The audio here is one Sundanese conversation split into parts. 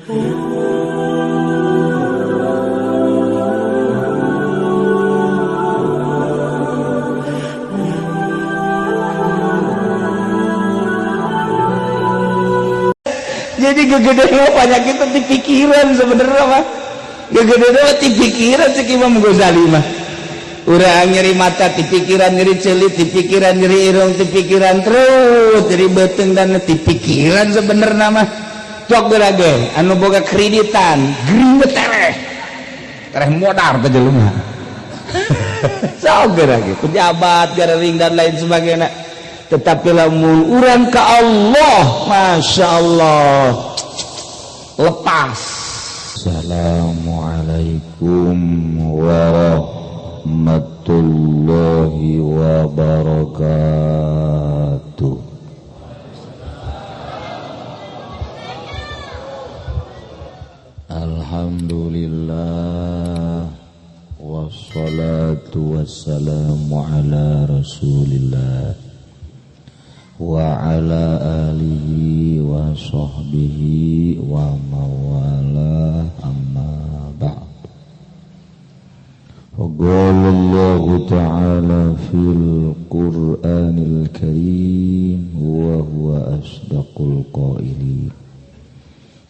Jadi gegede penyakit di pikiran sebenarnya mah. Gegede di pikiran si Imam Ghazali mah. Urang nyeri mata di pikiran, nyeri celit di pikiran, nyeri irung di pikiran terus jadi beteng dan di pikiran sebenarnya mah. Tok gerage anu boga kreditan, gringet tereh modar teh jelema. Sok gerage pejabat, garering dan lain sebagainya. Tetapi lamun urang ka Allah, Masya Allah lepas. Assalamualaikum warahmatullahi wabarakatuh. Alhamdulillah wassalatu wassalamu ala rasulillah wa ala alihi wa sahbihi wa mawala amma ba'd. Qala Allah ta'ala fil Qur'anil Karim wa huwa asdaqul qailin.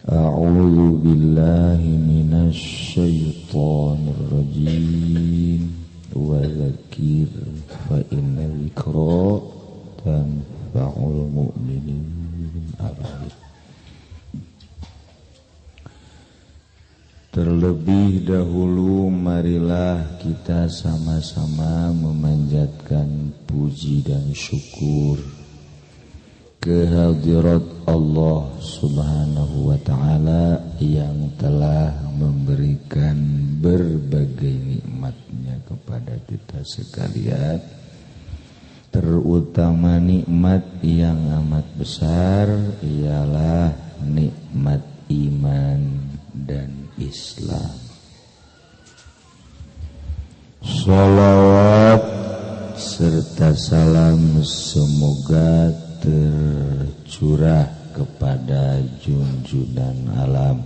A'udzu billahi minasy syaithanir rajim. Wa dzakir fa inna dzikra tanfa'ul mu'minin. Terlebih dahulu marilah kita sama-sama memanjatkan puji dan syukur kehadirat Allah Subhanahu wa ta'ala yang telah memberikan berbagai nikmatnya kepada kita sekalian, terutama nikmat yang amat besar ialah nikmat iman dan Islam. Shalawat serta salam semoga tercurah kepada junjungan alam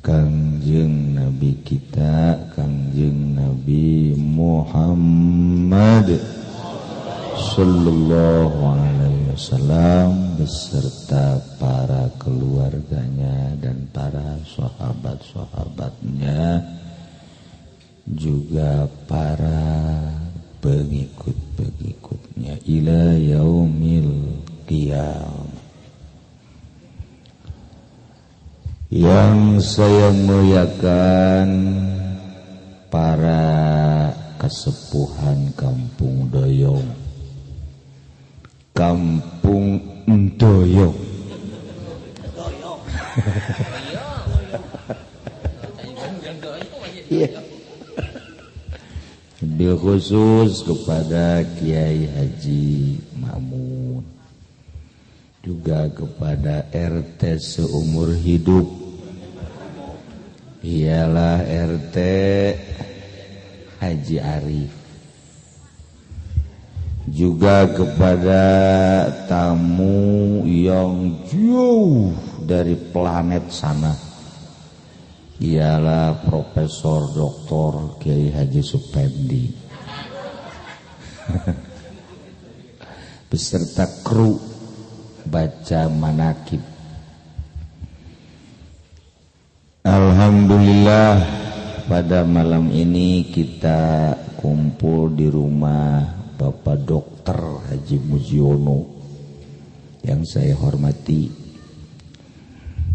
Kangjeng Nabi kita, Kangjeng Nabi Muhammad sallallahu alaihi wasallam beserta para keluarganya dan para sahabat-sahabatnya, juga para pengikut-pengikutnya ila yaumil qiyamah. Yang saya muliakan para kesepuhan Kampung Doyong, Kampung Doyong. Bil khusus kepada Kiai Haji Mamun, juga kepada RT seumur hidup, ialah RT Haji Arif, juga kepada tamu yang jauh dari planet sana, ialah Profesor Dr. Kiai Haji Supendi beserta kru baca manakib. Alhamdulillah pada malam ini kita kumpul di rumah Bapak Dr. Haji Mujiono yang saya hormati.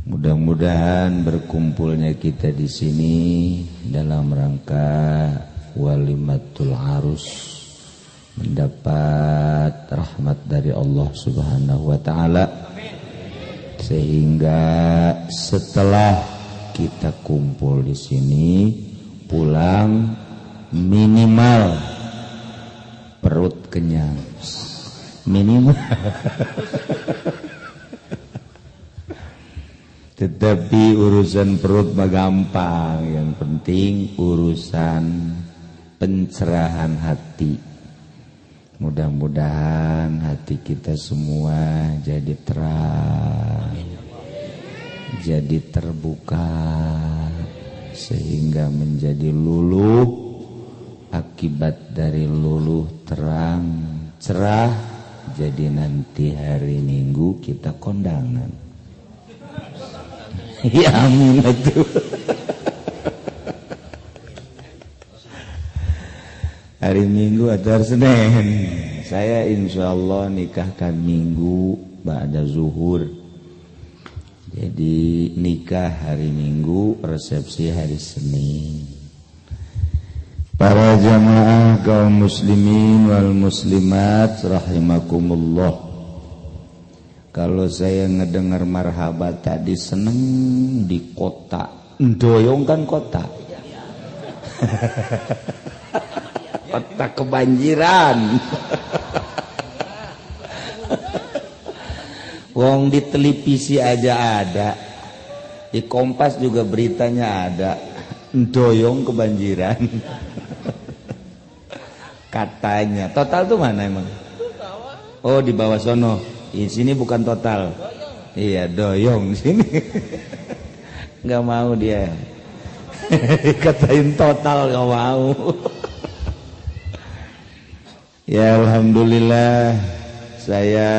Mudah-mudahan berkumpulnya kita di sini dalam rangka walimatul arus, mendapat rahmat dari Allah Subhanahu wa ta'ala, sehingga setelah kita kumpul di sini pulang minimal perut kenyang, minimal. Tetapi urusan perut mah gampang, yang penting urusan pencerahan hati. Mudah-mudahan hati kita semua jadi terang, jadi terbuka sehingga menjadi luluh, akibat dari luluh terang cerah, jadi nanti hari Minggu kita kondangan. Ya amin itu. Hari Minggu atau hari Senin. Saya insya Allah nikahkan Minggu ba'da zuhur. Jadi nikah hari Minggu, resepsi hari Senin. Para jamaah kaum muslimin wal muslimat rahimakumullah. Kalau saya ngedengar marhabat tadi seneng di kota, doyong kan kota. Kota kebanjiran. Wong di televisi aja ada, di Kompas juga beritanya ada, doyong kebanjiran. Katanya total tuh mana emang? Oh di bawah sono. Di sini bukan total. Iya doyong sini. Nggak mau dia. Katain total nggak mau. Ya alhamdulillah saya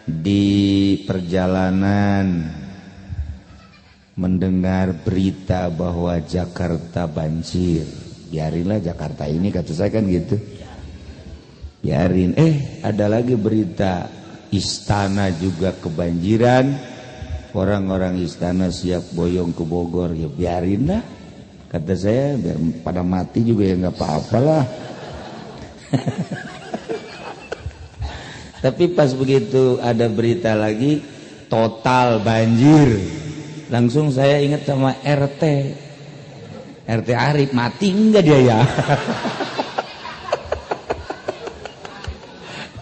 di perjalanan mendengar berita bahwa Jakarta banjir. Biarinlah Jakarta ini, kata saya kan gitu. Biarin. Ada lagi berita istana juga kebanjiran. Orang-orang istana siap boyong ke Bogor. Ya biarin lah. Kata saya biar pada mati juga ya nggak apa-apalah. Tapi pas begitu ada berita lagi total banjir, langsung saya ingat sama RT Arif, mati enggak dia ya?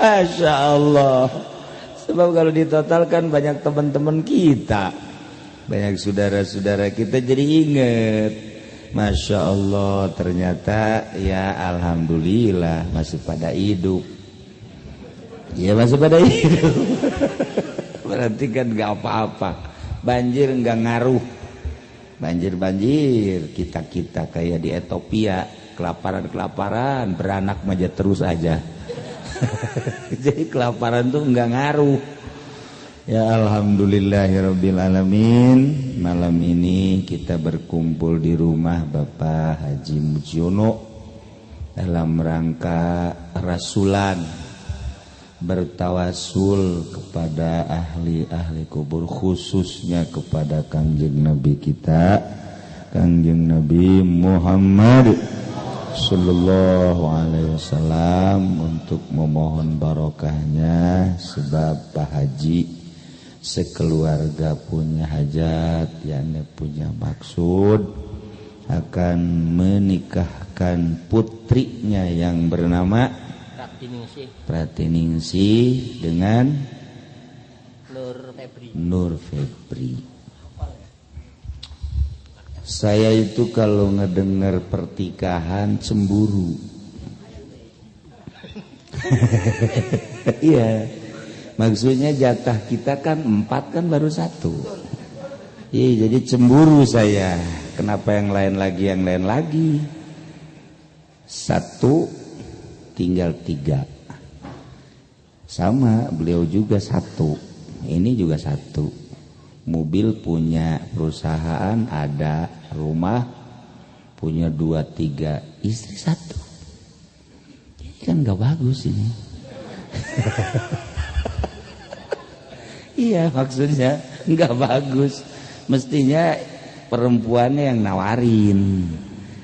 Masya Allah. Sebab kalau ditotalkan banyak teman-teman kita, banyak saudara-saudara kita jadi ingat. Masya Allah, ternyata ya alhamdulillah masih pada hidup. Ya masih pada hidup. Berarti kan gak apa-apa. Banjir gak ngaruh. Banjir kita kayak di Ethiopia, kelaparan beranak aja terus aja. Jadi kelaparan tuh gak ngaruh. Ya alhamdulillahirabbil alamin. Malam ini kita berkumpul di rumah Bapak Haji Mujiono dalam rangka rasulan, bertawasul kepada ahli-ahli kubur, khususnya kepada Kangjeng Nabi kita, Kangjeng Nabi Muhammad sallallahu alaihi wasallam, untuk memohon barokahnya. Sebab Pak Haji sekeluarga punya hajat, yakni punya maksud akan menikahkan putrinya yang bernama Pratiningsih dengan Nur Febri. Saya itu kalau ngedengar pertikahan cemburu. Iya, maksudnya jatah kita kan 4, kan baru 1. Iya, jadi cemburu saya. Kenapa yang lain lagi? 1 tinggal 3. Sama, beliau juga 1. Ini juga 1. Mobil punya, perusahaan ada, rumah punya 2, 3, istri 1. Ini kan gak bagus ini. Iya, maksudnya gak bagus. Mestinya perempuannya yang nawarin.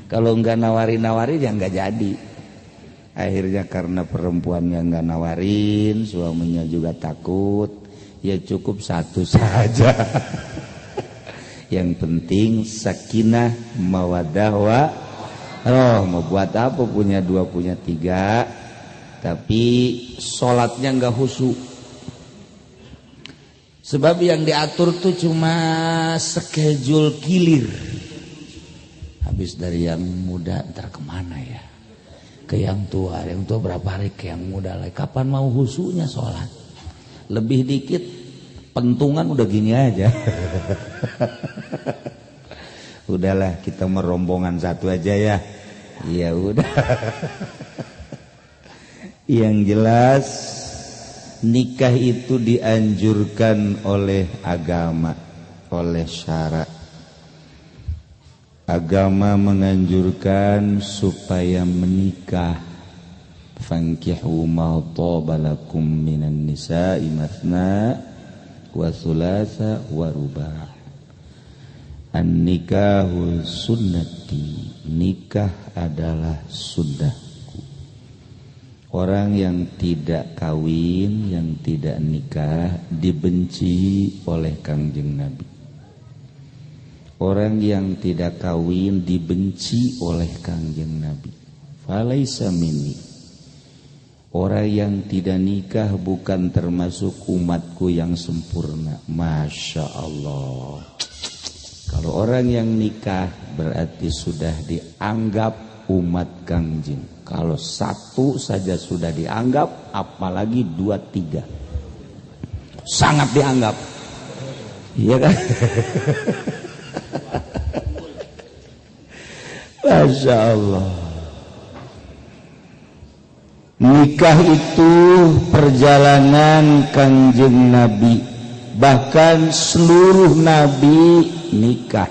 Kalau gak nawarin ya gak jadi. Akhirnya karena perempuannya nggak nawarin, suaminya juga takut, ya cukup 1 saja. Yang penting sakinah mawaddah warahmah. Mau buat apa punya 2, punya 3, tapi sholatnya nggak khusyuk. Sebab yang diatur tuh cuma schedule kilir. Habis dari yang muda ntar kemana ya? Ke yang tua berapa hari ke yang muda lagi. Kapan mau husunya sholat? Lebih dikit pentungan udah gini aja. Udahlah kita merombongan satu aja ya. Ya udah. Yang jelas nikah itu dianjurkan oleh agama, oleh syara. Agama menganjurkan supaya menikah. Fankihu ma taba lakum minan nisa'i mathna wa thulatha wa ruba'. An-nikahu sunnati, nikah adalah sunnahku. Orang yang tidak kawin, yang tidak nikah dibenci oleh Kangjeng Nabi. Orang yang tidak kawin dibenci oleh Kangjeng Nabi. Falaisa minni. Orang yang tidak nikah bukan termasuk umatku yang sempurna. Masya Allah. Kalau orang yang nikah berarti sudah dianggap umat Kangjeng. Kalau satu saja sudah dianggap, apalagi 2, 3. Sangat dianggap. Iya kan? Masya Allah. Nikah itu perjalanan Kangjeng Nabi. Bahkan seluruh Nabi nikah.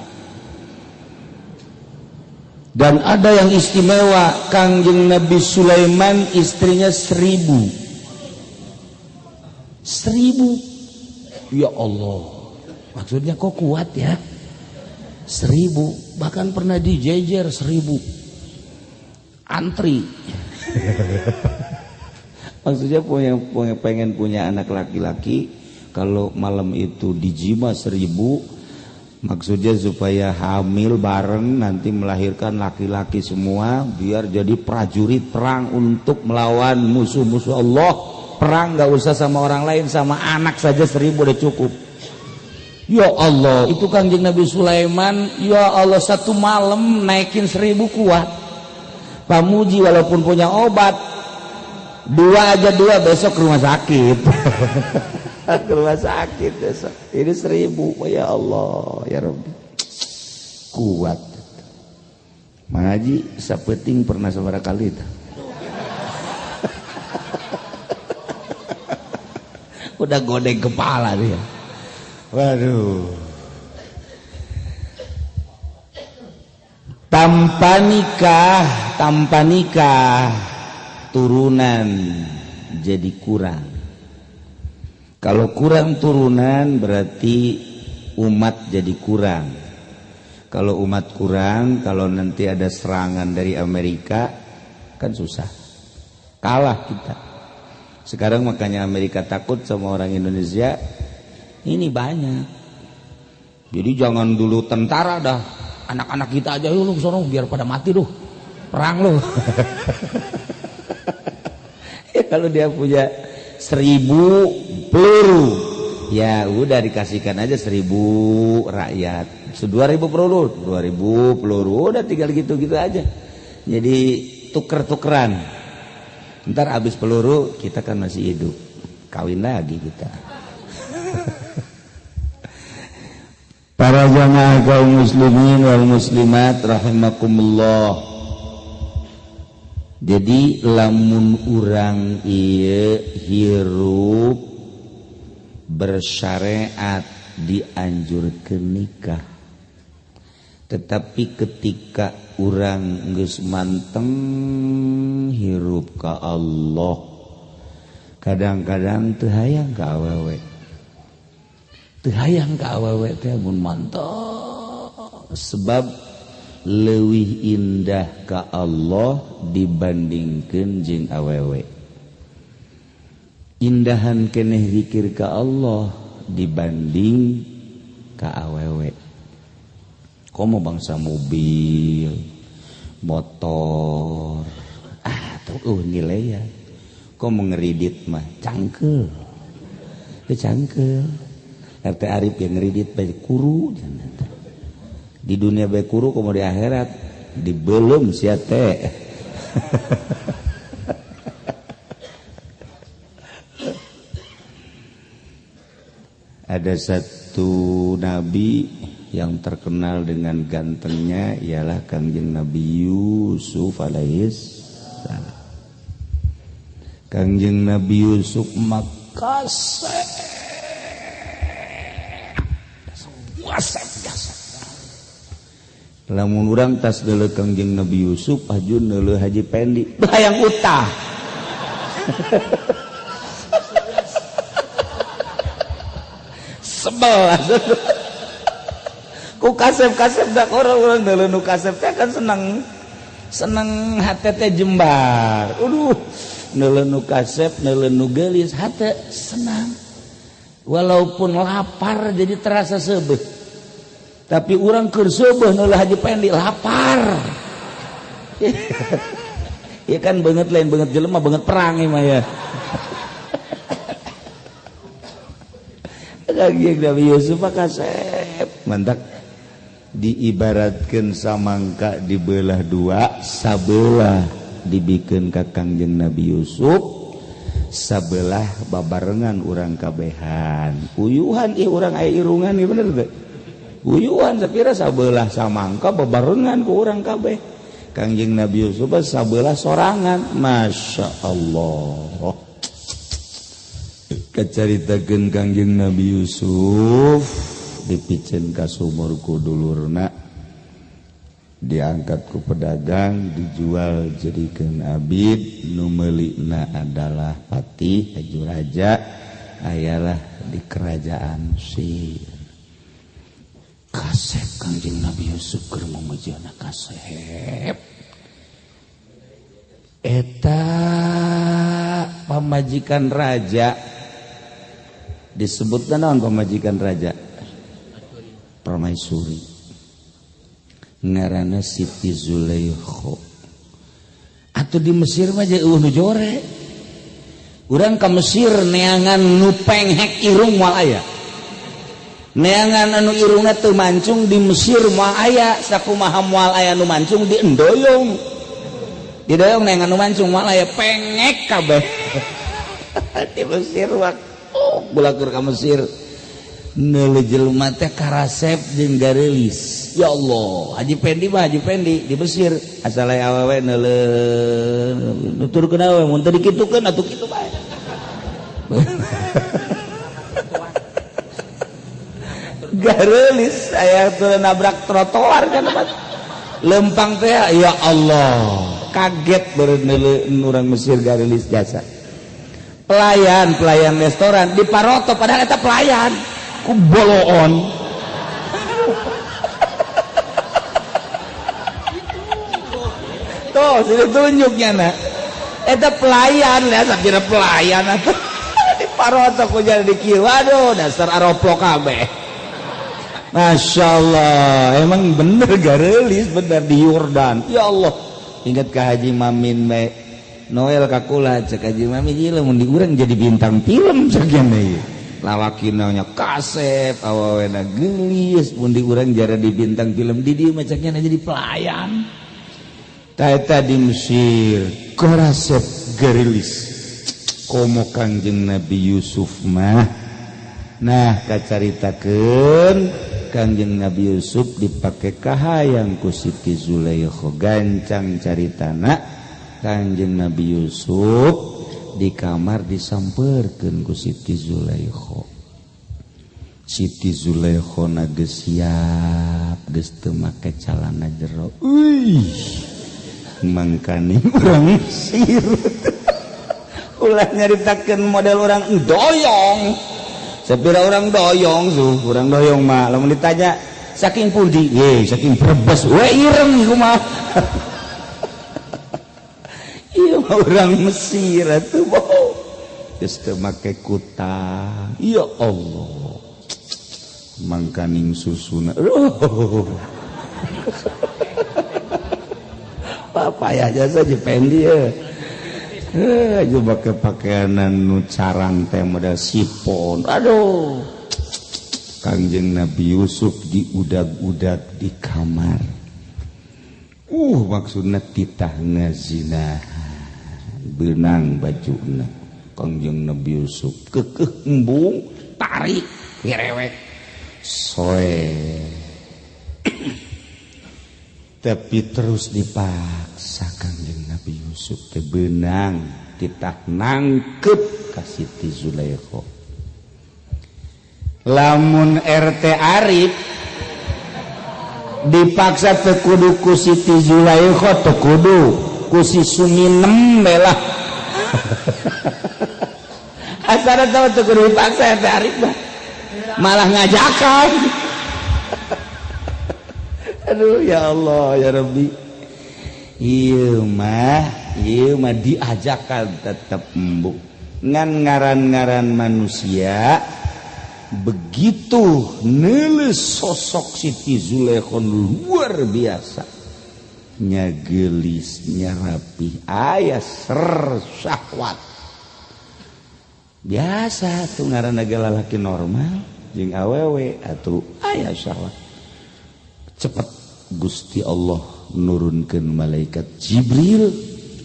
Dan ada yang istimewa, Kangjeng Nabi Sulaiman istrinya 1000. 1000. Ya Allah. Maksudnya kok kuat ya? 1000. Bahkan pernah dijejer 1000. Antri. Maksudnya pengen punya anak laki-laki, kalau malam itu dijima 1000, maksudnya supaya hamil bareng nanti melahirkan laki-laki semua, biar jadi prajurit perang untuk melawan musuh-musuh Allah. Perang gak usah sama orang lain, sama anak saja 1000 udah cukup. Ya Allah, itu Kangjeng Nabi Sulaiman, ya Allah, satu malam naikin 1000 kuat. Pamuji walaupun punya obat, 2 aja 2, besok ke rumah sakit. Ke rumah sakit besok. Ini 1000, ya Allah, ya Rabbi. Kuat. Mang Haji sapeting pernah sabaraha kali itu. Udah godeng kepala dia. Waduh. Tanpa nikah turunan jadi kurang. Kalau kurang turunan berarti umat jadi kurang. Kalau umat kurang, kalau nanti ada serangan dari Amerika kan susah. Kalah kita. Sekarang makanya Amerika takut sama orang Indonesia. Ini banyak. Jadi jangan dulu tentara dah. Anak-anak kita aja yuk lu sono biar pada mati lu. Perang lu. Ya, kalau dia punya 1000 peluru, ya udah dikasihkan aja 1000 rakyat. 2000 peluru, 2000 peluru, udah tinggal gitu-gitu aja. Jadi tuker-tukeran. Ntar habis peluru kita kan masih hidup, kawin lagi kita. Para jamaah kaum muslimin wal muslimat rahimakumullah. Jadi lamun urang ieu hirup bersyariat dianjurkeun nikah. Tetapi ketika urang geus manteng hirup ka Allah, kadang-kadang teu hayang ka awewe. Teu hayang ka awewe teh mun mantap, sebab leuwih indah ka Allah dibandingkeun jeung awewe. Indahan keneh zikir ka Allah dibanding ka awewe. Komo bangsa mobil, motor, tuh nilai ya. Komo ngeridit mah cangkel. Teu cangkel. RT Arif yang ngeridit bae kuru. Di dunia bae kuru, komo di akhirat dibelum sia teh. ada satu nabi yang terkenal dengan gantengnya ialah Kangjeng Nabi Yusuf alaihissalam. Kangjeng Nabi Yusuf makasep lamun urang tas deuleu Kangjeng Nabi Yusuf ajun deuleu Haji Pendi bayang utah. Sebel ku kasep-kasep dak orang deuleu nu kasep teh kan seneng hate teh jembar. Neuleu nu kasep neuleu nu geulis hate senang. Walaupun lapar jadi terasa seubeuh. Tapi urang keur seubeuh neuleu Haji Pendi lapar. Ya kan banget lain banget jelema banget perang mah ya. Kangjeng Nabi Yusuf kasep mantak diibaratkeun samangka dibelah dua sabelah dibikeun ka Kangjeng Nabi Yusuf sabelah babarengan urang kabehan uyuhan ieu urang aya irungan ieu bener teh uyuhan sapira sabelah samangka babarengan ku urang kabeh Kangjeng Nabi Yusuf sabelah sorangan Masya Allah kacaritakeun Kangjeng Nabi Yusuf dipicen ka sumur ku dulurna diangkat ku pedagang dijual jadikeun abid nu meulina adalah patih haju raja ayalah di kerajaan Mesir. Kasep Kangjeng Nabi Yusuf keur mamejana kasep eta pamajikan raja disebutna naon pamajikan raja Permaisuri ngaranna Siti Zulaikha atuh di Mesir mah jeung eueuh nu jore urang ka Mesir neangan nu penghek irung moal aya neangan anu irungna teu mancung di Mesir moal aya sakumaha moal aya nu mancung di endoyong di doyong neangan nu mancung moal aya pengek kabeh di Mesir waktu bulakur ka Mesir neuleuh jelema teh karasep jeung garelis ya Allah Haji Pendi mah Haji Pendi di Mesir asal aya awewe neuleuh nuturkeun awewe mun teu dikitukeun atuh kitu bae garelis aya teu nabrak trotoar kan lempang teh ya Allah kaget beureun neuleuh urang Mesir garelis jasa pelayan restoran diparoto padahal eta pelayan ku boloon tuh sini tunjuknya na eta pelayan ya sakira pelayan atau diparoto ku jadi dikieu waduh dasar aroplok kabeh Masya Allah emang bener garelis bener di Yordan ya Allah ingat ka Haji Mamin bae Noel kakula cek Haji Mamin ieu lamun di urang jadi bintang film sakjana ieu lawakina nya kasep awawena geulis mun di urang jara di bintang film di dieu macaknya jadi pelayan ta di Mesir karasep garilis komo Kangjeng Nabi Yusuf mah nah kacaritakeun Kangjeng Nabi Yusuf dipake kahayang ku Siti Zulaikha gancang caritana Kangjeng Nabi Yusuf di kamar disampeurkeun ku Siti Zulaikha. Siti Zulaikha na geus siap geus teu make calana jero. Mangkani urang Mesir. Ulah nyaritakeun model orang doyong. Sapira orang doyong suh, urang doyong mah lamun ditanya saking pundi? Saking Brebes. Ireng kumaha. Iya orang Mesir itu bohong geus teu make kutang ya Allah mangkaning susuna papaya jasa Haji Pendi ya aja make pakaianan nu carang teh model sipon aduh Kangjeng Nabi Yusuf diudag-udag di kamar maksudna titah ngazina benang bajuna Kangjeng Nabi Yusuf kekeh embung tarik ngerewek soe tapi terus dipaksa Kangjeng Nabi Yusuf teh beunang titah nangkep ka Siti Zulaikha. Lamun RT Arif dipaksa teu kudu ku Siti Zulaikha, teu kudu ku si Suminem belah. Asana tahu teu kudu dipaksa RT Arif malah ngajakan. Aduh ya Allah ya Rabbi. Ieu mah diajakan tetep embuk. Ngan ngaran-ngaran manusia begitu neuleus sosok Siti Zulaikha luar biasa. Nya geulis, nya rapih, aya ser syahwat. Biasa tuh ngaranna lalaki normal jeung awewe atuh aya syahwat. Cepet Gusti Allah nurunkeun malaikat Jibril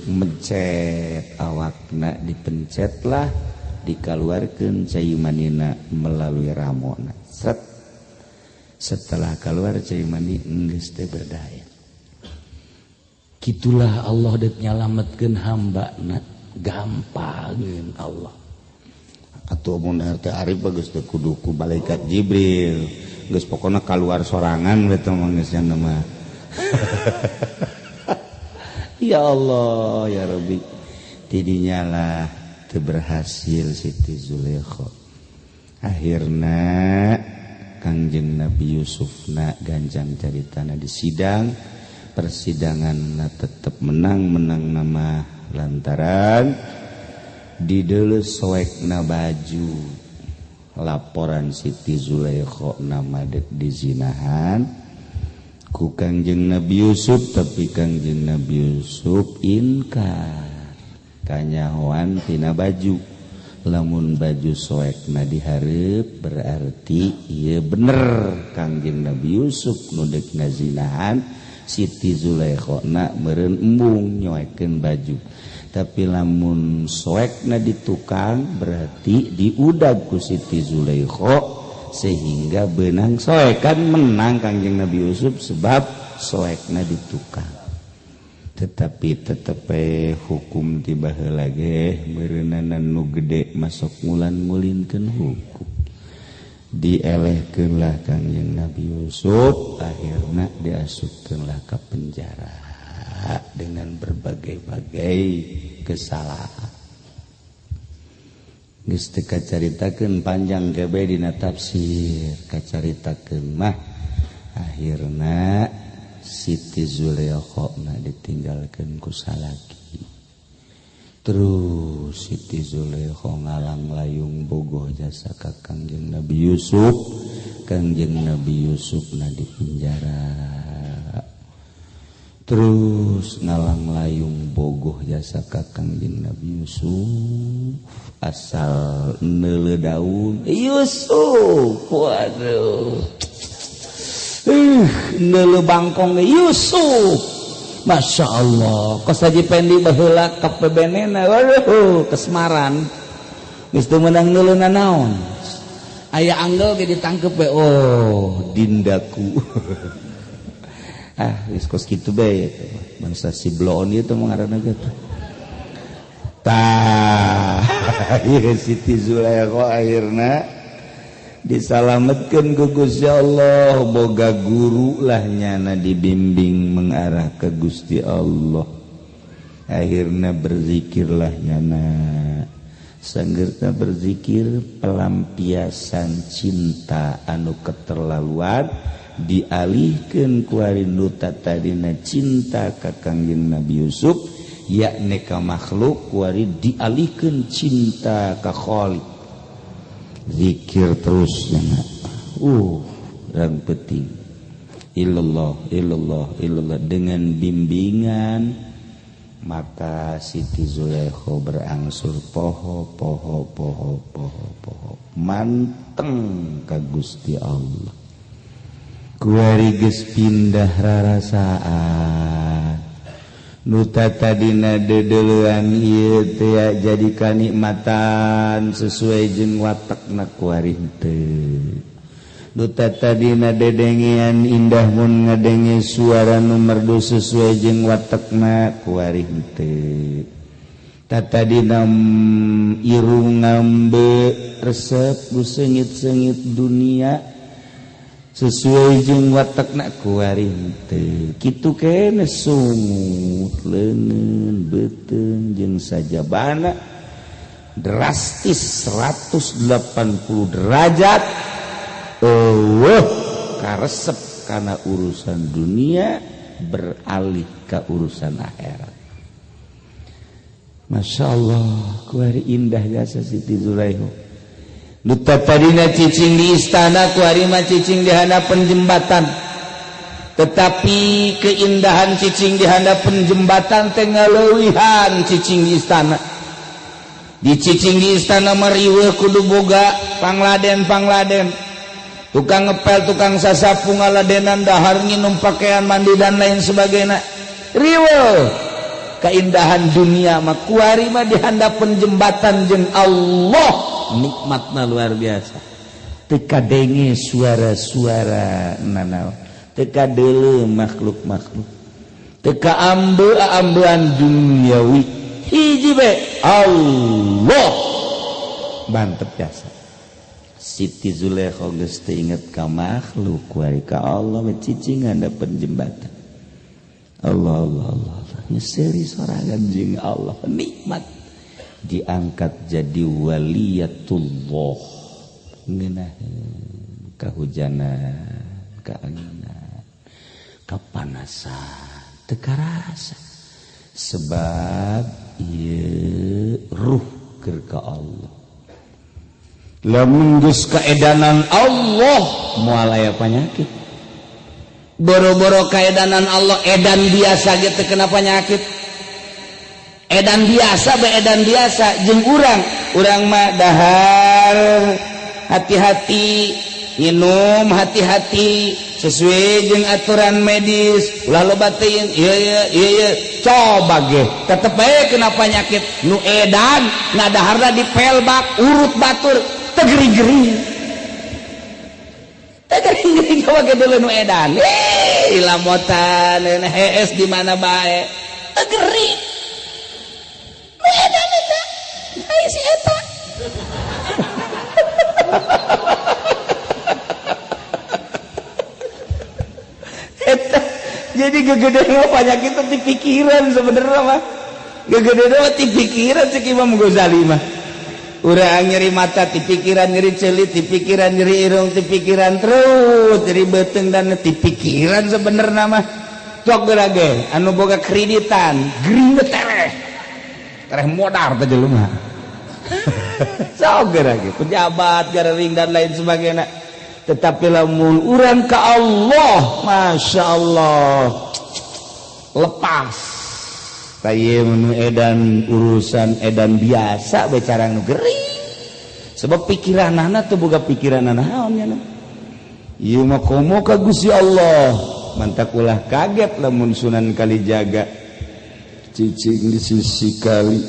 mencet awakna, dipencetlah dikaluarkeun cai manina melalui ramona. Setelah keluar cai mani geus teu berdaya. Kitulah Allah deuk nyalametkeun hambana, gampangkeun Allah. Atuh mun teh Arif geus teu kudu ku malaikat Jibril. Geus pokona keluar sorangan we teh geus mah. Ya Allah ya Rabbi. Tidinya lah teu berhasil Siti Zulaikha. Akhirna Kangjeng Nabi Yusufna ganjang caritana di sidang. Persidanganna tetep menang nama lantaran dideuleuh soekna baju. Laporan Siti Zulaikha nama dek dizinahan ku Kangjeng Nabi Yusuf, tapi Kangjeng Nabi Yusuf inkar kanyahoan tina baju. Lamun baju soekna dihareup berarti ieu bener Kangjeng Nabi Yusuf nu dek ngazinahan Siti Zulaikha na meureun embung nyoekeun baju. Tapi lamun soekna ditukang berarti diudag ku Siti Zulaikha sehingga benang soek kan menang Kangjeng Nabi Yusuf sebab soekna ditukang. Tetapi tetep hukum tiba heula ge meureunana nu gede masuk ngulan-ngulinkeun hukum. Dielehkeun lah Kangjeng Nabi Yusuf, akhirna diasupkeun lah ka penjara dengan berbagai-bagai kesalahan. Geus teu kacaritakeun panjang kebe dina tafsir, kacaritakeun mah akhirna Siti Zulaikha ditinggalkeun ku salaki. Terus Siti Zulaikha ngalang layung bogoh jasa ka Kangjeng Nabi Yusuf. Kangjeng Nabi Yusuf di penjara. Terus ngalang layung bogoh jasa ka Kangjeng Nabi Yusuf asal neuleuh daun Yusuf. Waduh, neuleuh bangkong Yusuf. Masya Allah, kos haji pendi baheula ka pebenena, waduh kesemaran geus teu meunang neuleuhna naon. Aya anggel ge ditangkep we, oh dindaku. Wis kos kitu bae bangsa si bloon ieu teh ngaranna gitu. Tah, ieu Siti Zulaikha akhirna disalametkeun ku Gusti Allah, boga guru lah nyana dibimbing mengarah ke Gusti Allah. Akhirna berzikirlah nyana. Sanggeurna berzikir pelampiasan cinta anu keterlaluan dialihkeun ku harindu tadina cinta ka Kangjeng Nabi Yusuf, yakni ka makhluk ku ari dialihkeun cinta ka Khaliq. Zikir terus nyana. Dan penting. Illallah, illallah, illallah dengan bimbingan maka Siti Zulaikha berangsur poho manteng ka Gusti Allah. Kuari geus pindah rarasaan tadina dedeluan ieu teh jadi kanikmatan sesuai jeung watakna kuari teu. Nu tadina dedengean indah mun ngadenge suara nu merdu sesuai jeung watakna kuari teu. Tadina irung ngambe resep nu seungit-seungit dunia sesuai jeung watakna kuari teu. Kitu kene sungut leungeun beuteung jeung sajabana drastis 180 derajat karesep kana urusan dunia beralih ka urusan akhirat. Masya Allah kuari indah jasa Siti Zulaiha. Duta tadina cicing di istana kuari mah cicing di hadapan jembatan. Tetapi keindahan cicing di hadapan jembatan teh ngaleuwihan cicing di istana. Di cicing di istana mariweuh kudu boga pangladen-pangladen. Tukang ngepel, tukang sasapu ngaladenan dahar nginum pakaian mandi dan lain sebagainya. Riweuh keindahan dunia mah kuari mah di hadapan jembatan jeung Allah. Nikmatna luar biasa. Teka denge suara-suara nanaon, teka deuleu makhluk-makhluk, teka ambean duniawi, hiji be Allah. Mantep biasa. Siti Zulaiha geus teu inget ka makhluk kuari ka Allah mah cicing hadapan jembatan. Allah Allah Allah. Nyeseri sorangan jeung Allah nikmat. Diangkat jadi waliyatullah ngeunaheun kahujanan kaanginan kapanasan teu karasa sebab ieu ruh keur ka Allah. Lamun geus kaedanan Allah moal aya panyakit. Boro-boro kaedanan Allah edan biasa ge teu kena panyakit. Edan biasa be edan biasa jeung urang mah dahar hati-hati minum hati-hati sesuai jeung aturan medis ulah loba teuing ieu coba ge tetep bae kena panyakit nu edan ngadaharna dipelbak urut batur teu gering-gering coba ge dulu nu edan ilamotan hees di mana bae teu gering edan eta ai si eta eta jadi gegede mah penyakit di pikiran sebenarnya mah gegede mah di pikiran cek Imam Ghazali mah urang nyeri mata di pikiran nyeri celit di pikiran nyeri irung di pikiran terus jadi beuteung dan di pikiran sebenarnya mah cok gerage anu boga kreditan gering tereh modar teh jelema. Sok gerage pejabat garering dan lain sebagainya. Tetapi lamun urang ka Allah, Masya Allah lepas. Kaye mun edan urusan edan biasa bicara nu gering. Sebab pikiranana teu boga pikiranana naon nya. Ieu mah komo ka Gusti Allah. Mantak ulah kaget lamun Sunan Kalijaga cicing di sisi kali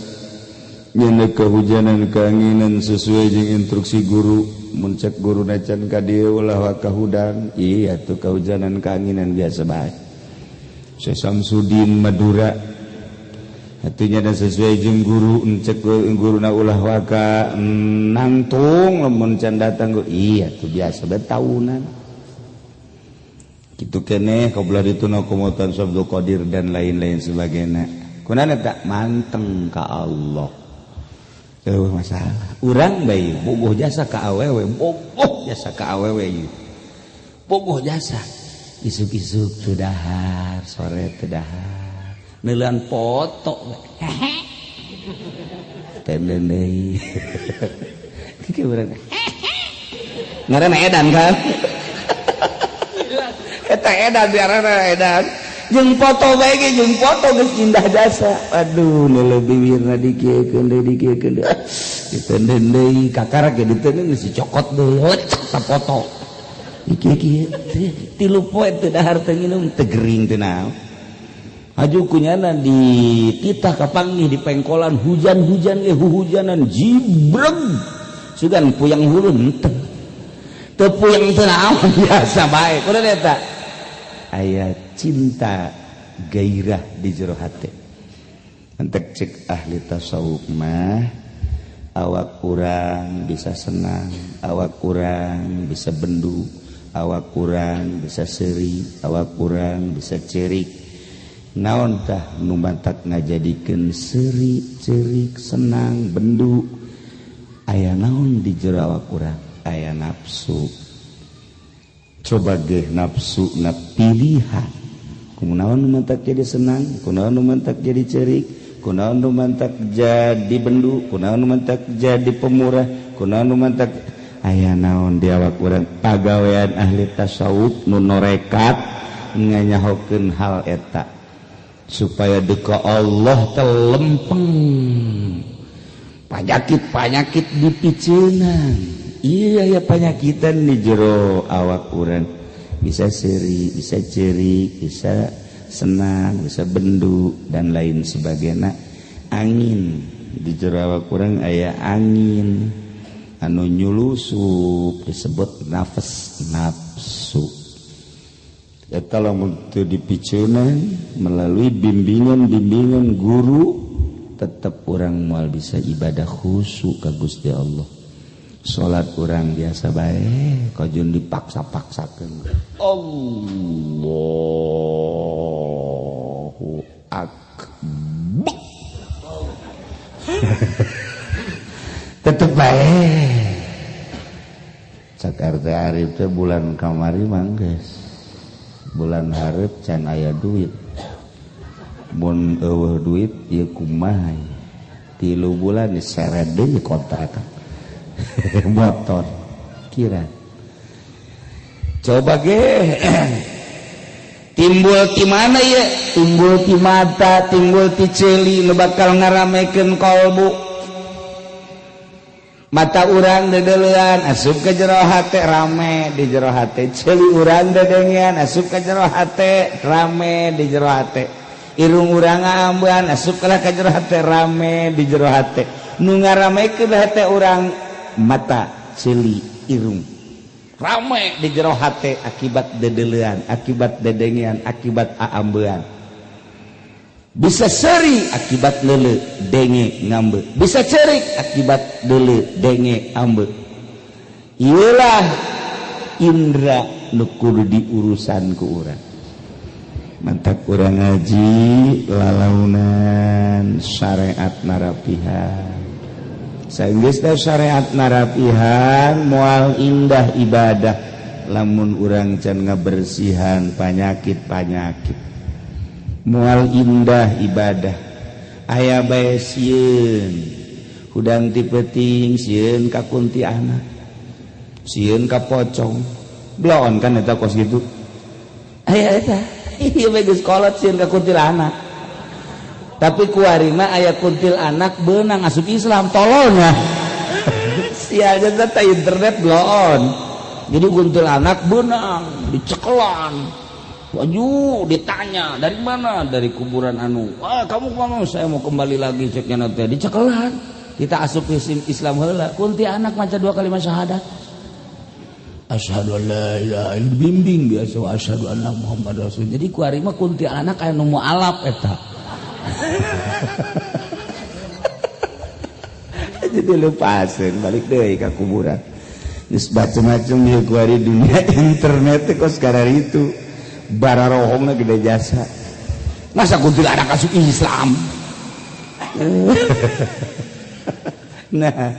nyana kehujanan keanginan sesuai dengan instruksi guru muncak guru nacan ka dieu ulah wa kahudan iya tuh kehujanan keanginan biasa bae Syekh Samsudin Madura hatinya dan sesuai jeung guru encek guruna ulah wa ka nangtung lamun can datang iya tuh biasa bae tahunan kitu keneh kabelah dituna komotan Abdul Qadir dan lain-lain sebagainya kunana tak manteng ka Allah teu masalah urang bae bogoh jasa ka awewe bogoh jasa ka awewe ieu bogoh jasa isuk-isuk teu dahar sore teu dahar neulean foto tenden deui kieu urang ngaranna edan kan eta edan biarana edan jeung foto bae ge jeung foto geus indah jasa aduh nu bibirna dikiekeun deui dikiekeun deui ditenden deui kakara ge ditenden geus dicokot deui ta foto iki tilu poe teu dahar teu nginum teu gering teu naon aju kunyana di titah kapanggih di pengkolan hujanan jibreg sugan puyang hulun teu puyang teu naon biasa bae kudu eta aya cinta gairah di jero hate entek cek ahli tasawuf mah awak kurang bisa senang awak kurang bisa bendu awak kurang bisa seri awak kurang bisa cerik naon tah nu mantak ngajadikeun seri cerik senang bendu aya naon di jero awak kurang aya nafsu coba ge nafsu na pilihan kunaon nu mantak jadi senang kunaon nu mantak jadi cerik kunaon nu mantak jadi bendu kunaon nu mantak jadi pemurah kunaon nu mantak aya naon di awak urang pagawean ahli tasawuf nu norekat nganyahokeun hal eta supaya deka Allah telempeng panyakit dipiceunan iya ya panyakitan di jero awak urang bisa seri bisa cerik bisa senang bisa bendu dan lain sebagainya angin di jero awak urang aya angin anu nyulusup disebut nafsu eta lamun teu dipiceunan melalui bimbingan guru tetep urang moal bisa ibadah khusyuk ka Gusti Allah salat urang biasa bae kajun dipaksa-paksakeun Allahu akbar tetep bae cak RT Arif teh bulan kamari mangges bulan hareup can aya duit mun eueuh duit ieu kumaha 3 bulan diseret deui kontrakan motor kira coba ge timbul ti mana ya timbul ti mata timbul ti ceuli nu bakal ngaramekeun kalbu mata urang dedeulean asup ke jero hate rame di jero hate ceuli urang dedengian asup ke jero hate rame di jero hate irung urang ngaambean asup ka jero hate rame di jero hate nu ngaramekeun hate urang mata ceuli irung rame di jero hate akibat dedeulean akibat dedengian akibat aambean bisa seri akibat leuleuh denge ngambe bisa cerik akibat leuleuh denge ambe ieulah indra nu kudu diurusan ku urang mantak urang ngaji lalaunan syariat narapihan saenggeus teh syariat narapihan moal indah ibadah lamun urang can ngabersihan panyakit moal indah ibadah aya bae sieun hudang ti peuting sieun ka kuntilanak sieun ka pocong bloon kan eta kos gitu aya eta ieu bae geus kolot sieun ka kuntilanak tapi kuarina aya kuntilanak beunang asup Islam tololnya sialnya teh internet bloon jadi kuntilanak beunang dicekelan waju ditanya dari mana dari kuburan anu kamu kemana saya mau kembali lagi ceknya nanti dicekelan kita asup Islam heula kunti anak maca 2 kalimat syahadat asyhadu an la ilaha illallah bimbing biasa wa asyhadu anna muhammadar rasul jadi kuari mah kunti anak aya nu mualaf eta jadi lepaseun balik deui ka kuburan geus macam-macam ieu kuari dunia internet teh kos karari itu bara rohongna gede jasa masa kuntilanak asup Islam nah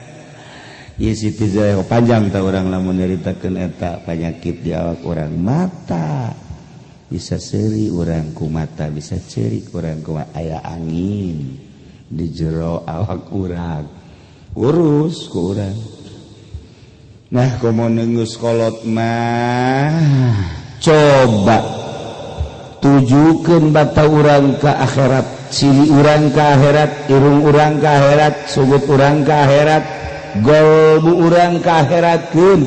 ieu Siti Zaliha panjang ta urang lamun nyaritakeun eta panyakit di awak urang mata bisa seri urang ku mata bisa cerik urang ku aya angin di jero awak urang urus ku urang nah komo neungeus kolot mah coba tujukeun bata urang ka akhirat ciri urang ka akhirat irung urang ka akhirat sugut urang ka akhirat golbu urang ka akhiratkeun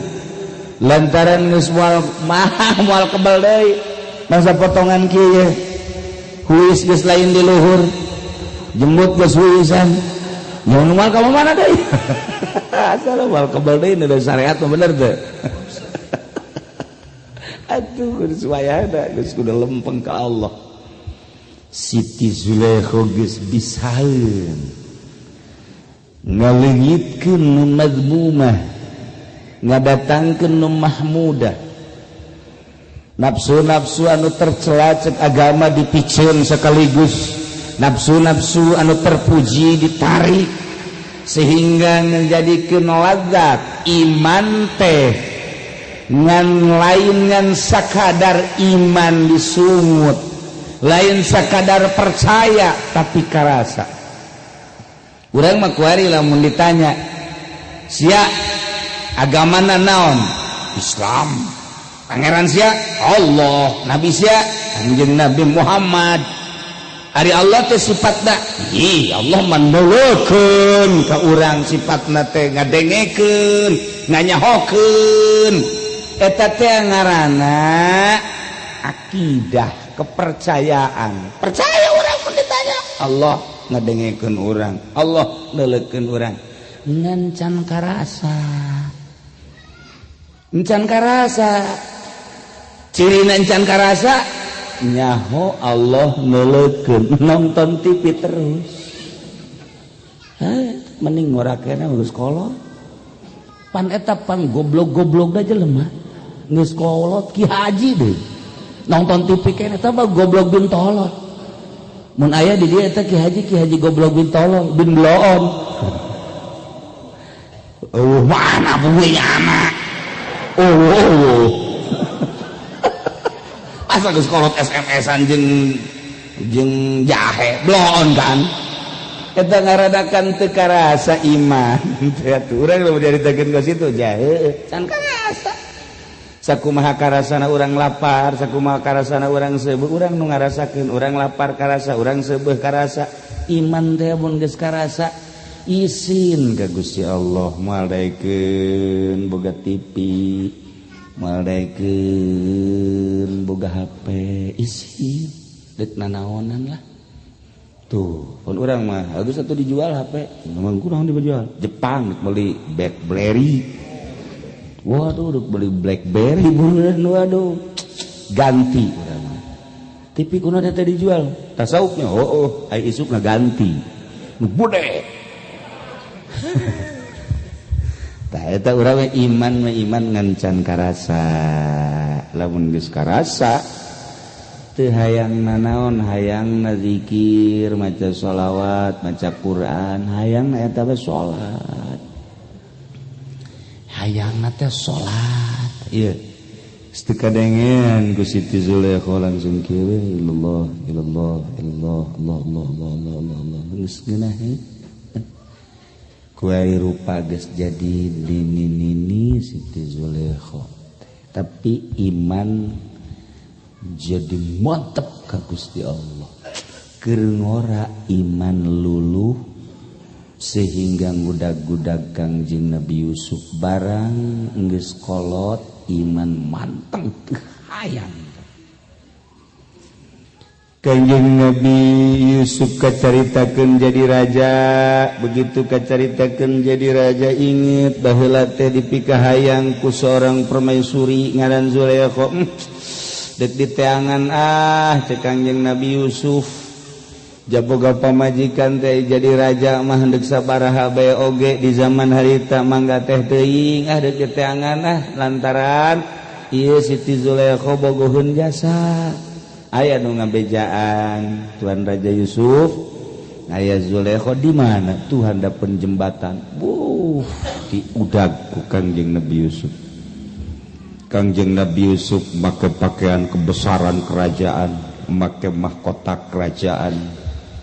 lantaran geus moal kebal deui masa potongan kieu huis geus lain di luhur jembut geus huisan mun moal ka mana deui asal moal kebal deui nu syariat mah bener teu atuh geus wayahna geus kudu lempeng ka Allah. Siti Zulaikha geus bisaeun ngaleungitkeun nu mazmumah ngadatangkeun nu mahmudah nafsu-nafsu anu tercela cek agama dipicieun sekaligus nafsu-nafsu anu terpuji ditarik sehingga menjadikeun ladzat iman teh ngan lain ngan sakadar iman disungut lain sakadar percaya tapi karasa. Urang mah kuari lamun ditanya sia agamana naon Islam pangeran sia Allah nabi sia anjeun Nabi Muhammad ari Allah teh sifatna ih Allah mandeulekeun ka urang sifatna teh ngadengekeun nganyahokeun eta teh ngaranna akidah kepercayaan percaya urang mun ditanya Allah ngadengekeun urang Allah neuleukeun urang ngan can karasa ciri encan karasa nyaho Allah neuleukeun nonton TV terus mending ngorakena geus kolot pan eta pan goblok-goblok da jelema geus kolot Ki Haji deui nonton TV kene eta mah goblok bin tolol mun aya di dieu eta Ki Haji goblok bin tolol bin bloon mana punya anak asa geus kolot SMS-an jeung jahe bloon kan eta ngaradakan teu karasa iman teh urang lamun diaritakeun ka situ jahe can karasa sakumaha karasana urang lapar sakumaha karasana urang seubeuh urang nu ngarasakeun urang lapar karasa urang seubeuh karasa iman teh mun geus karasa isin ka Gusti Allah moal daekeun boga TV moal daekeun boga HP isin deuk nanaonan lah tuh pun urang mah geus atuh dijual HP memang kurang dijual Jepang meuli BlackBerry waduh duk beli BlackBerry beneran waduh ganti urang mah TV kunaon teh dijual tasawufnya ai isukna ganti nu bude tah eta urang mah iman ngan can karasa lamun geus karasa teu hayang nanaon hayangna zikir maca sholawat maca Quran hayangna eta we salat hayangna teh salat ieu teu kadengean ku Siti Zulaikha langsung kieu illallah Allah geus geunah kuai rupa geus jadi nini Siti Zulaikha tapi iman jadi mantep ka Gusti Allah keur ngora iman luluh sehingga ngudag-gudag Kangjeng Nabi Yusuf barang geus kolot iman manteng teu hayang Kangjeng Nabi Yusuf kacaritakeun jadi raja begitu kacaritakeun jadi raja inget baheula teh dipikahayang ku seorang permaisuri ngaran Zulaikha deuk diteangan cek Kangjeng Nabi Yusuf jaboga pamajikan teh jadi raja mah hendeuk sabaraha bae oge di zaman harita mangga teh teuing deuk diteangan lantaran ieu Siti Zulaikha bogoheun jasa aya nu ngabejaan Tuan Raja Yusuf aya Zulaikha di mana Tuhan dapeun jembatan diudag ku Kangjeng Nabi Yusuf. Kangjeng Nabi Yusuf make pakaian kebesaran kerajaan, make mahkota kerajaan,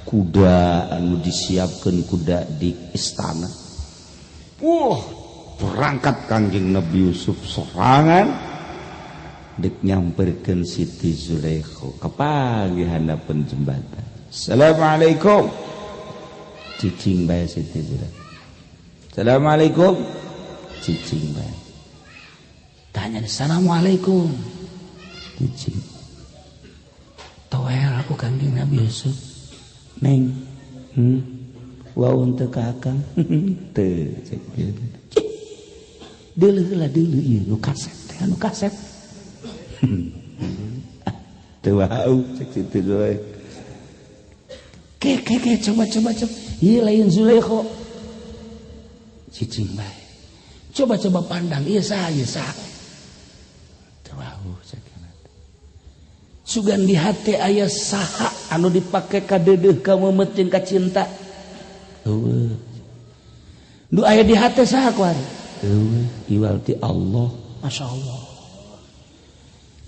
kuda anu disiapkeun kuda di istana. Berangkat Kangjeng Nabi Yusuf sorangan dek nyamperkeun Siti Zulaikha kapagihan dapeun jembatan. Assalamualaikum. Cicing bae Siti Zulaikha. Assalamualaikum. Cicing bae. Tanya Assalamualaikum. Cicing. Tahu bawel aku Kangjeng Nabi Yusuf neng waun teu ka akang teu cek deuleu lah deuleu ieu nu kaset teh anu kaset teu wau cek situ we ke coba ieu lain Zulaikha cicing bae coba pandang ieu saha teu wau cek sugan di hati aya saha anu dipake ka deudeuh ka memeting ka cinta eueuh nu aya di hati saha kuari eueuh iwal ti Allah masyaallah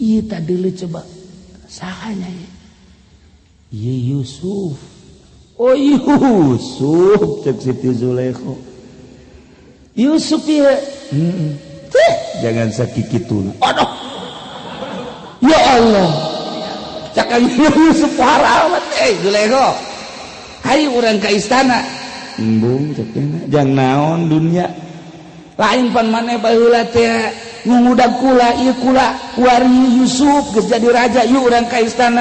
ieu tadi deuleu coba sahanya ieu Yusuf oh Yusuf cek Siti Zulaikha Yusuf ieu jangan sakikituna aduh ya Allah cakang Yusuf haramat Zulaikha hayu urang ka istana embung cekna jang naon dunya lain pan maneh baheula teh ngudak kula ieu kula wari Yusuf geus jadi raja ieu urang ka istana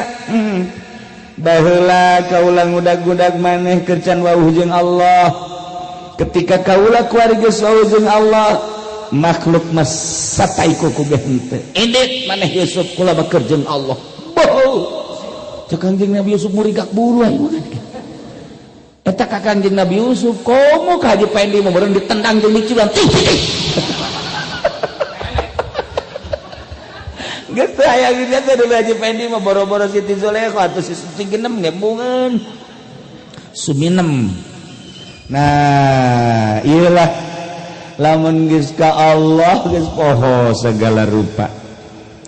baheula kaula ngudag-ngudag maneh keur can wauh jeung Allah ketika kaula kuari geus wauh jeung Allah makhluk mas sataiko ku henteu indit maneh Yusuf kula baker jeung Allah cek Kangjeng Nabi Yusuf murigak buru ayo eta ka Kangjeng Nabi Yusuf komo ka Haji Pendi mah beureun ditendang jeung diciulan geus teu aya geus teh dulu Haji Pendi mah boro-boro Siti Zulaikha atuh si genem ngembungeun suminem nah iyalah lamun geus ka Allah geus poho segala rupa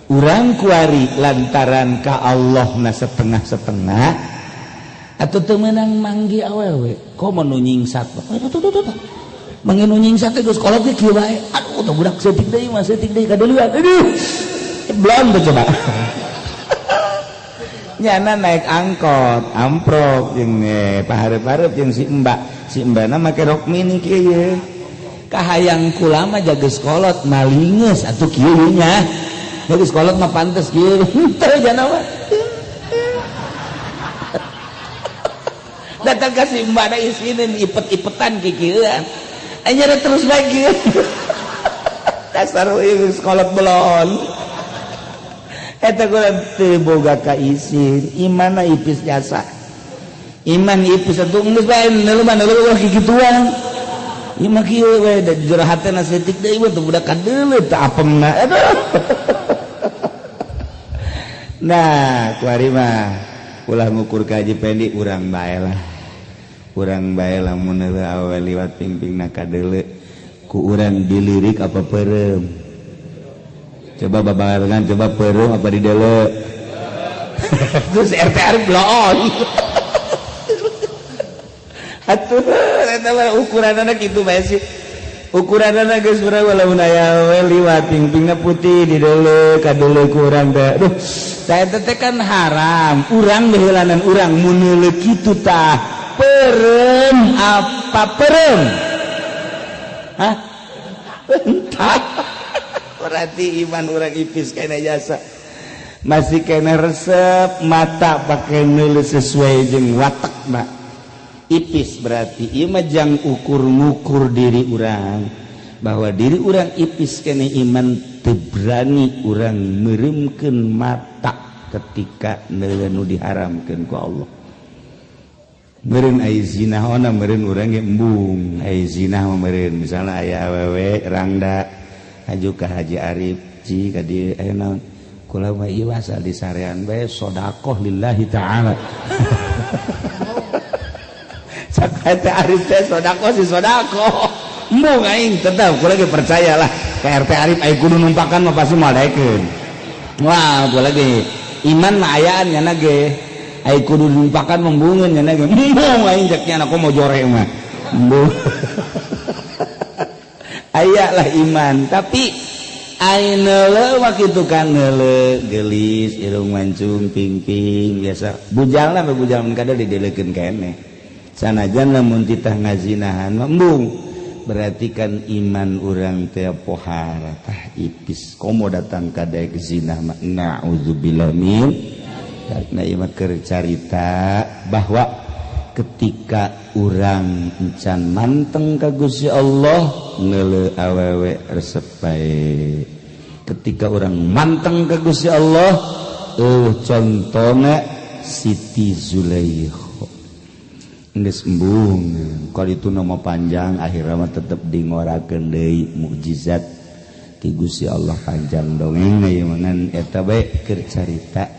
urang kuari lantaran ka Allah na setengah-setengah atuh teu meunang manggi awewe komo nu nyingsat manggi nu nyingsat geus kolot ge kieu bae aduh tah budak seutik deui mah seutik deui kadeulean aduh belum tuh coba nyana naik angkot amprok jeung pahareup-hareup jeung si mbana make rok mini kieu kahayang kula mah jageus kolot malingeus atuh kieu nya geus kolot mah pantes kieu teu jana mah datang ka si mbana isinin ipet-ipetan kikieuan anyar terus lagi dasar geus kolot belon eta kulan teu boga ka isin imanna ipis jasa iman ipis atuh geus bae neuleuh kikituan ieu mah kieu we da jero hatena seutik deui we teh budak kadeuleu teh apengna aduh nah kuari mah ulah ngukur ka Haji Pendi urang bae lah mun awe liwat pingpingna kadeuleu ku urang dilirik apa peureum coba babarengan coba peureum apa dideuleu terus RT Arif bloon atuh eta mah ukuranna kitu bae sih ukuranna geus urang lamun aya we liwat pingpingna putih dideuleu kadeuleu ku urang teh aduh tah eta teh kan haram urang beheulanan urang mun neuleu kitu tah peureum apa peureum hah entah berarti iman urang ipis kena jasa masih kena resep mata pakai neuleuh sesuai jeung watakna ipis berarti ieu mah jang ukur-ngukur diri urang bahwa diri urang ipis kene iman teu berani urang meureumkeun mata ketika neuleuh nu diharamkeun ku Allah meureun aya zina ona meureun urang ge embung aya zina mah meureun misalna aya awewe rangda haju ka Haji Arif ci ka dieu aya naon kula mah ieu asal disarean bae sedekah lillahi taala cak Arif teh sedekah si sedekah embung aing tetep kula ge percayalah ka RT Arif aya kudu numpakan mah pasti madaekeun wah kula ge iman mah ayaan nya ge aya kudu numpakan membungeun nya ge embung aing cek nya mau jore mah embung aya lah iman tapi ai neuleuh mah kitu kan neuleuh geulis irung mancung pingping biasa bujal mah bujal mun kada dideleukeun keneh sanajan lamun titah ngazinahan mah embung berarti kan iman urang teh pohara tah ipis komo datang ka daek zina mah naudzubillah min na ieu mah keur carita bahwa ketika urang encan manteng ka Gusti Allah neuleuh awewe resep bae. Ketika orang manteng ka Gusti Allah contona Siti Zulaikha geus embung kalau itu nama panjang akhirnya mah tetep dingorakeun deui mukjizat ti Gusti Allah panjang dongeng ieu mah ngan eta bae keur carita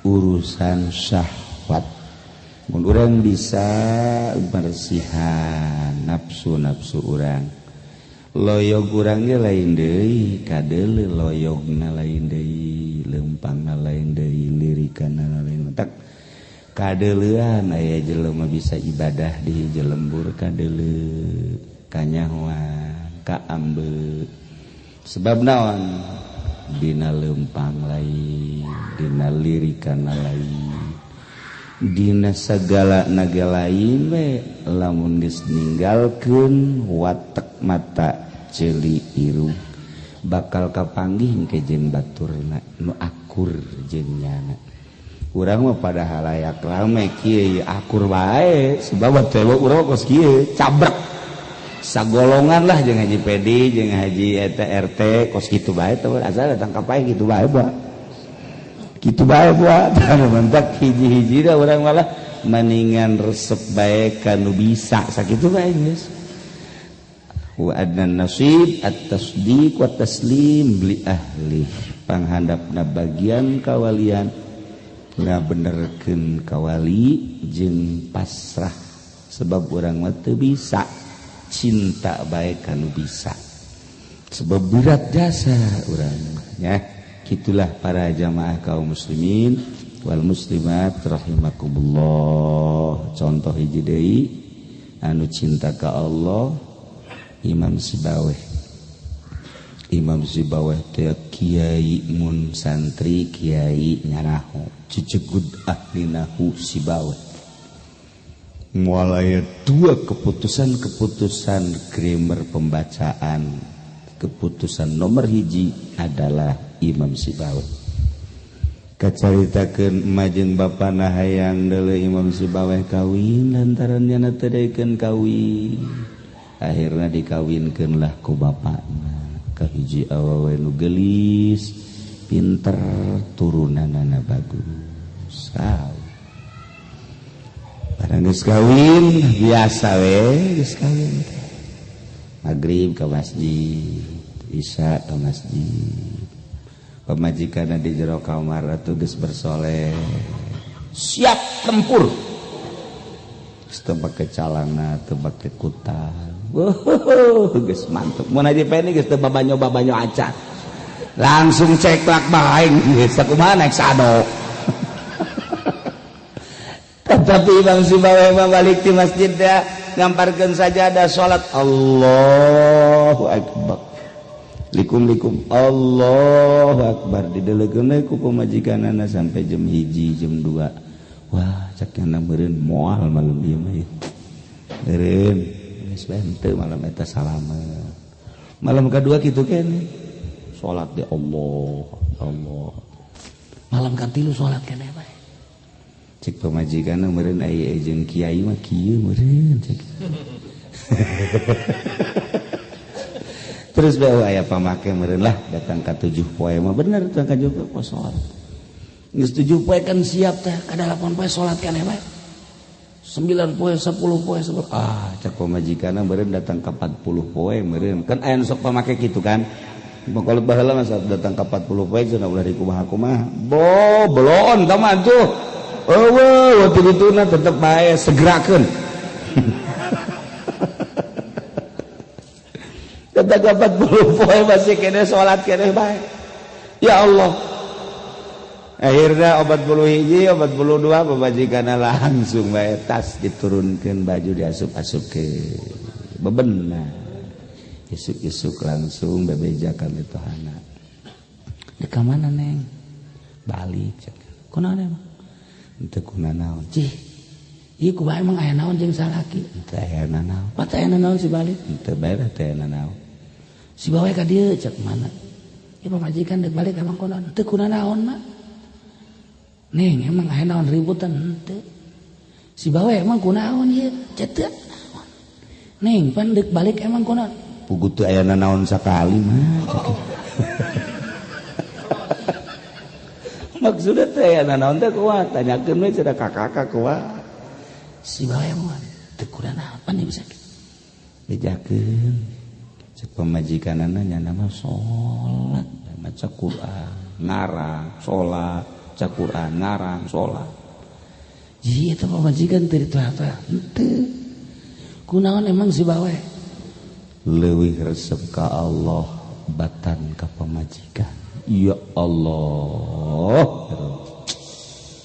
urusan syahwat mun urang bisa bersihan nafsu-nafsu urang loyog urang ge lain deui kadeuleu loyogna lain deui leumpangna lain deui lirikanna lain tak kadeuleuan aya jelema bisa ibadah di hiji lembur kadeuleu kanyahoan kaambeuk sebab naon dina leumpang lain dina lirikanna lain dina sagala naga lain we lamun geus ninggalkeun watek mata ceuli irung bakal kapanggih engke jeung baturna nu akur jeung nyana urang mah pada halayak rame kieu akur bae sebab teh urang kos kieu cabrek sagolongan lah jeung Haji Pedi jeung Haji eta RT kos kitu bae teh asal datang ka pae kitu bae ba kitu bae buat mentak hiji-hiji dah urang malah mendingan resep bae kanu bisa sakitu bae geus wa adnan nasib at-tasdiq wa taslim li ahli panghandapna bagian kawalian ngabenerkeun kawali jeung pasrah sebab urang mah teu bisa cinta bae kanu bisa sebab berat jasa urang nya gitulah para jamaah kaum muslimin wal muslimat rahimakumullah contoh hiji deui anu cinta ka Allah Imam Sibaweh teh kiai mun santri kiai nyanahu cucugud ahli nahu Sibaweh moal aya dua keputusan grammar pembacaan keputusan nomor hiji adalah Imam Sibaweh kacaritakeun emma jeung bapana hayang deuleu Imam Sibaweh kawin lantaran nyana teu daekeun kawin akhirna dikawinkeunlah ku bapana ka hiji awewe nu geulis pinter turunanana bagus barang geus kawin biasa we geus kawin magrib ka masjid isya ka masjid pamajikanna di jero kamar atuh geus bersoleh siap tempur teu pake calana teu pake kutal geus mantep mun Haji Peni geus teu babanyo acan langsung ceklak bae geus sakumaha naik sado tetapi Imam Sibaweh balik di masjid da ngamparkeun sajadah salat Allahu akbar likum Allahu akbar didelegeun ku pamajikanana sampai jam 1 jam 2 wah cak nyana meureun moal malam ieu mah meureun geus benteu malam eta salamet malam kadua kitu keneh salat di Allah malam katilu salat keneh bae cek pamajikanna meureun aya jeung kiai mah kieu meureun cek terus bae aya pamake meureun lah datang ka 7 poe mah bener datang ka 7 poe salat geus 7 poe kan siap teh ka 8 poe salat keneh bae 9 poe 10 poe cek pamajikanna meureun datang ka 40 poe meureun kan aya nu sok pamake kitu kan pokokna baheula mah datang ka 40 poe cenah ulah dikumaha-kumaha belon tama tuh waktu dituna tetep bae segerakeun kata 40 poe masih kene salat kene bae ya Allah akhirnya 41 42 pamajikanna langsung bae tas diturunkeun baju diasup-asup ke bebenah isuk-isuk langsung bebejakan di tohana di ka mana neng balik kunaon emang teu kuna naon cih ieu ku bae emang aya naon jeung salaki teu aya naon pat aya naon si balik teu bae teu aya naon si bawe ka dieu cek mana ieu pamajikan deuk balik emang kunaon teu kuna naon mah Neng emang aya naon ributan henteu. Si bawe emang kunaon ieu? Cetek. Neng pan deuk balik emang kunaon? Puguh teu aya naon sakali mah. Maksudna teh aya naon teh kuat, tanyakeun we cenah kakak kuat. Si bawe emang teu kuda naon pan bisa dijakeun. Cek pamajikanana nya nama salat, maca Quran, ngarang, salat, maca Quran, ngarang, salat. Ji eta pamajikan teu ditata. Henteu. Kunaon emang si bawe? Leuwih resep ka Allah batan ka pamajikan. Ya Allah.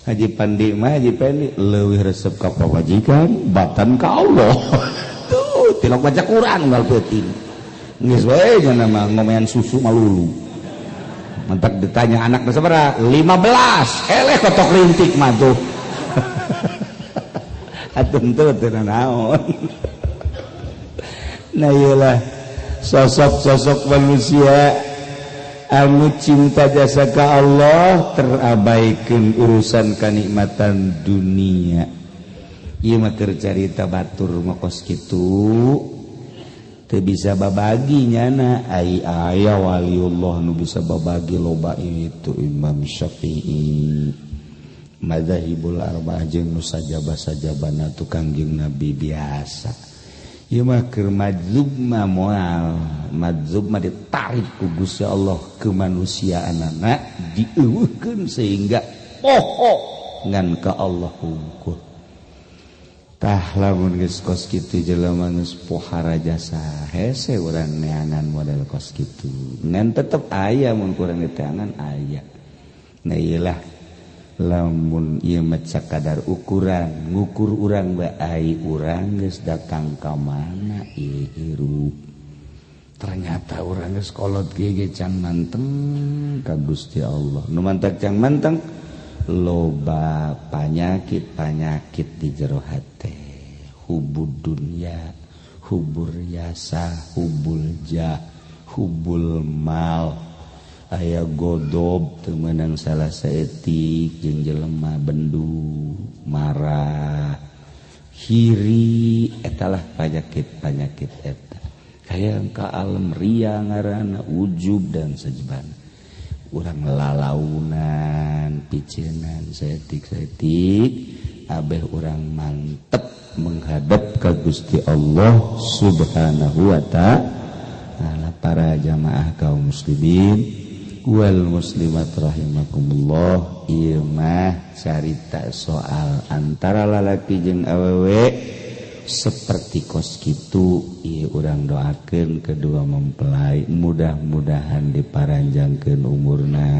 Haji Pandi mah Haji Pandi leuwih resep ka pamajikan batan ka Allah. Tuh, tilok baca Quran unggal peuting. Geus wae nya nama ngomean susu malulu. Mentak ditanya anakna sabaraha? 15. Eleh kotok rintik mah tuh. Atun teu teu naon. Nah iyalah sosok-sosok manusia anu cinta jasa ka Allah terabaikan urusan kanikmatan dunia. Ieu mah keur carita batur mokos kitu teu bisa babagi nyana. Aya waliullah nu bisa babagi loba itu Imam Syafi'i, madzhabul arba'ah jeung nu sajaba-sajabana tukang jeung Nabi biasa. Ieu mah keur madzhab mah moal, madzhab mah ditarik ku Gusti Allah ke manusiaanana dieuweuhkeun sehingga poho ngan ka Allah hungkul. Tah lamun geus kos kitu jelema geus pohara jasa hese urang neangan model kos kitu. Ngan tetep aya mun kurang diteangan aya. Nah iyalah lamun ieu mah sakadar ukuran ngukur urang bae ai urang geus datang ka mana ieu hirup. Ternyata urang geus kolot ge can manteng ka Gusti Allah. Nu mantag can manteng loba panyakit-panyakit di jero hate. Hubud dunya, hubur yasa, hubul jah, hubul mal. Aya godob teu meunang salah saeutik jeung jelema bendu, marah, hiri, etalah panyakit-panyakit eta. Hayang ka alam ria ngaranna, ujub dan sajebana. Urang lalaunan, piceunan, saeutik-saeutik, abeh urang mantep menghadap ka Gusti Allah Subhanahu wa ta'ala. Para jamaah kaum muslimin wal muslimat rahimakumullah, ieu mah carita soal antara lalaki jeung awewe seperti kos kitu. Ieu urang doakeun kedua mempelai mudah-mudahan diparanjangkeun umurna,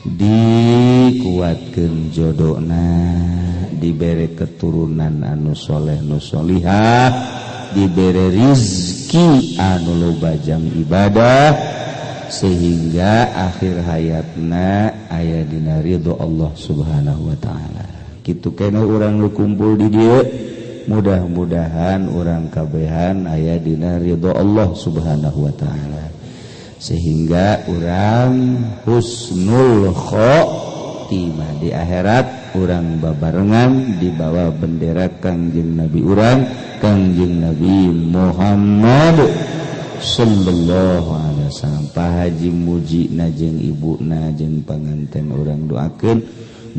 dikuatkeun jodona, dibere keturunan anu soleh nu solihah, dibere rizki anu loba jang ibadah, sehingga akhir hayatna aya dina ridho Allah Subhanahu wa ta'ala. Kitu kena urang nu kumpul di dieu, mudah-mudahan urang kabehan aya dina ridho Allah Subhanahu wa ta'ala, sehingga urang husnul khotimah di akhirat, urang babarengan di bawah bendera Kangjeng Nabi urang, Kangjeng Nabi Muhammad sallallahu alaihi wasallam. Pak Haji mujina jeung ibuna jeung panganten urang doakeun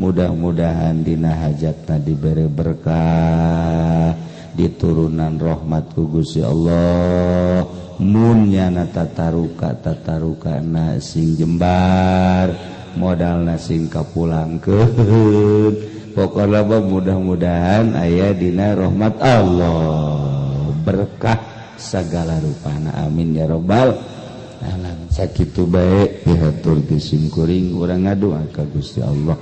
mudah-mudahan dina hajatna dibere berkah, diturunan rahmat ku Gusti Allah, mun nyana tatarukana sing jembar, modalna sing kapulangkeun. Pokona mudah-mudahan aya dina rahmat Allah, berkah sagala rupana, amin ya rabbal alamin. Sakitu bae dihatur disingkuring urang ngadoa ka Gusti Allah.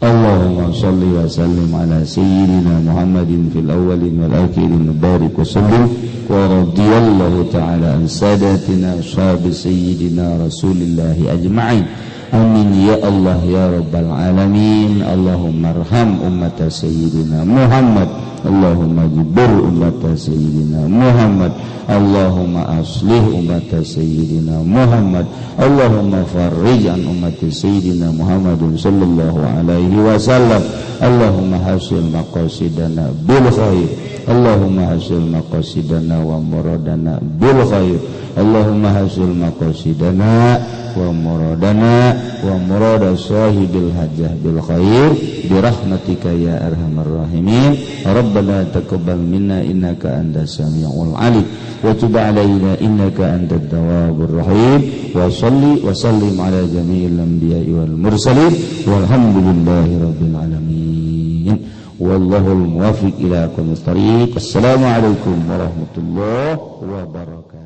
Allahumma shalli wa sallim ala sayyidina Muhammadin fil awwalin wal akhirin, barik wa sallim wa radiyallahu ta'ala an sadatina ashabi sayyidina Rasulillahi ajma'in. Amin ya Allah ya rabbal alamin. Allahumma arham ummata sayyidina Muhammad Allahumma jibur umat sayyidina Muhammad, Allahumma aslih umat sayyidina Muhammad, Allahumma farrij an umat sayyidina Muhammadin sallallahu alaihi wasallam, Allahumma hasil maqasidana bil khair, Allahumma hasil maqasidana wa muradana bil khair, Allahumma hasil maqasidana wa muradana wa murada sahibil hajjah bil khair bi rahmatika ya arhamar rahimin. Rabbana taqabbal minna innaka antas samiul alim wa tub alaina innaka antat tawwabur rahim. Wa shalli wa sallim ala jami'il anbiya'i wal mursalin walhamdulillahi rabbil alamin. Wallahul muwaffiq ila aqwamit thariq. Assalamualaikum warahmatullahi wabarakatuh.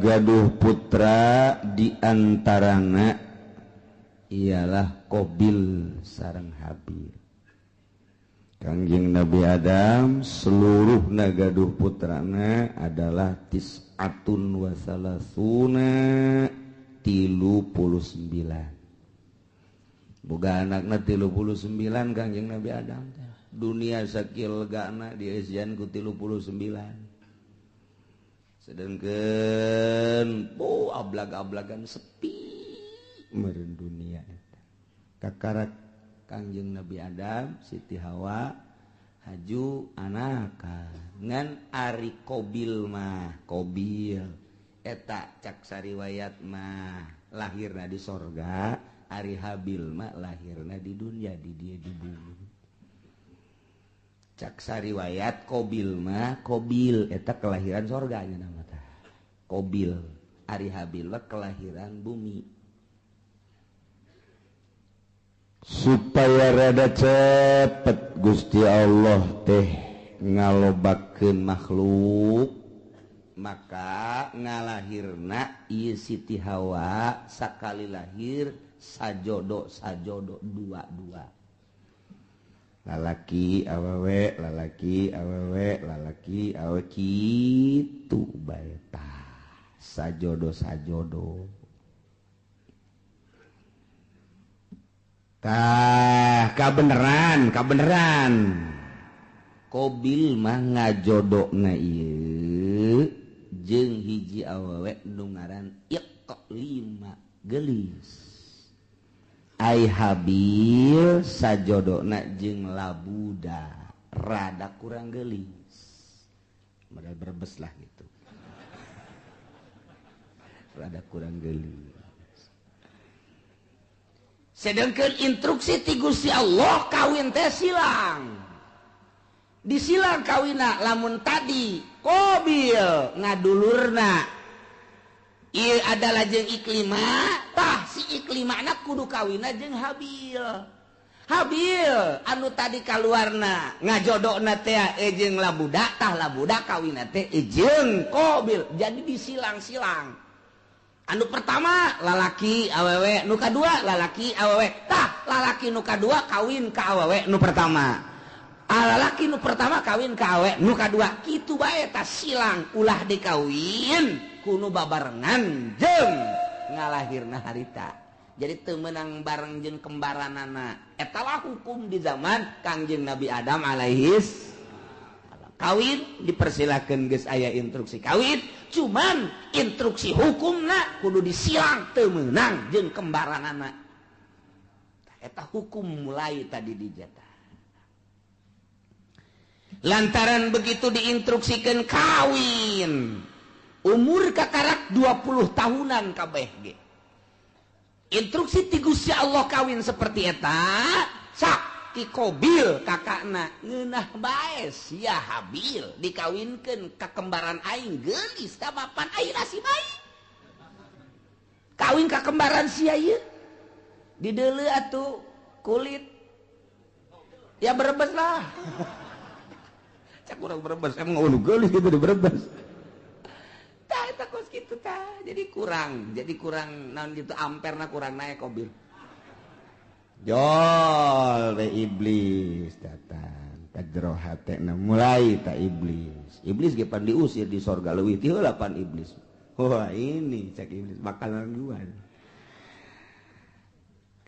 Gaduh putra diantarana ialah Qabil sareng Habil. Kangjeng Nabi Adam seluruh gaduh putrana adalah tis'atun wa salasuna 39. Boga anakna 39 Kangjeng Nabi Adam. Dunia sakil legana diesian ku 39. Sedangkan ablag-ablagan sepi meureun dunia eta. Kakarak Kangjeng Nabi Adam, Siti Hawa, haju anaka. Ngan ari Qabil mah, Qabil eta cak sariwayat mah lahirna di sorga, ari Habil mah lahirna di dunia, di dia di bumi. Cak sariwayat Qabil mah, Qabil eta kelahiran sorga nya nama teh. Qabil, ari Habil mah kelahiran bumi. Supaya rada cepet Gusti Allah teh ngalobakeun makhluk, maka ngalahirna ieu Siti Hawa sakali lahir sajodo dua-dua. Lalaki awewe, lalaki awewe, lalaki awewe kitu bae tah. Sajodo. Tah kabeneran. Qabil mah ngajodona ieu jeung hiji awewe nu ngaran Iqlima gelis. Ai Habil sajodona jeung Labuda rada kurang gelis. Modal berbes lah gitu. Rada kurang gelis. Sedangkan instruksi ti Gusti Allah kawin teh silang. Disilang kawina lamun tadi Qabil ngadulurna ieu adalah jeung Iklima, tah si Iklima anak kudu kawina jeung Habil. Habil anu tadi kaluarna ngajodona teh jeung Labuda, tah Labuda kawina teh jeung Qabil. Jadi disilang-silang. Anu pertama lalaki awewe, nu kadua lalaki awewe. Tah lalaki nu kadua kawin ka awewe nu pertama. Lalaki nu pertama kawin ka awewe nu kadua. Kitu bae tah silang ulah dikawin kuno babarengan jeung ngalahirna harita. Jadi teu meunang bareng jeung kembaranana. Etalah hukum di zaman Kangjeng Nabi Adam alaihis. Kawin dipersilakeun geus aya instruksi kawin, cuman instruksi hukumna kudu disilang teu meunang jeung kembaranana. Eta hukum mulai tadi dijata. Lantaran begitu diinstruksikan kawin. Umur kakarak 20 tahunan kabeh ge. Instruksi ti Gusti Allah kawin seperti eta, sak ti Qabil kakakna ngeunah bae sia Habil dikawinkeun ka kembaran aing geulis ka bapan ayeuna si bayi. Kawin ka kembaran sia ieu. Dideuleu atuh kulit. Ya berebes lah. Cak urang berebes emang anu geulis gitu di berebes. Eta kos kitu tah jadi kurang naon gitu amperna kurang naik Qabil. Jol we iblis datang ka jero hatena mulai ta iblis ge pan diusir di sorga leuwih ti heula pan iblis. Wah ini cak iblis makanan gua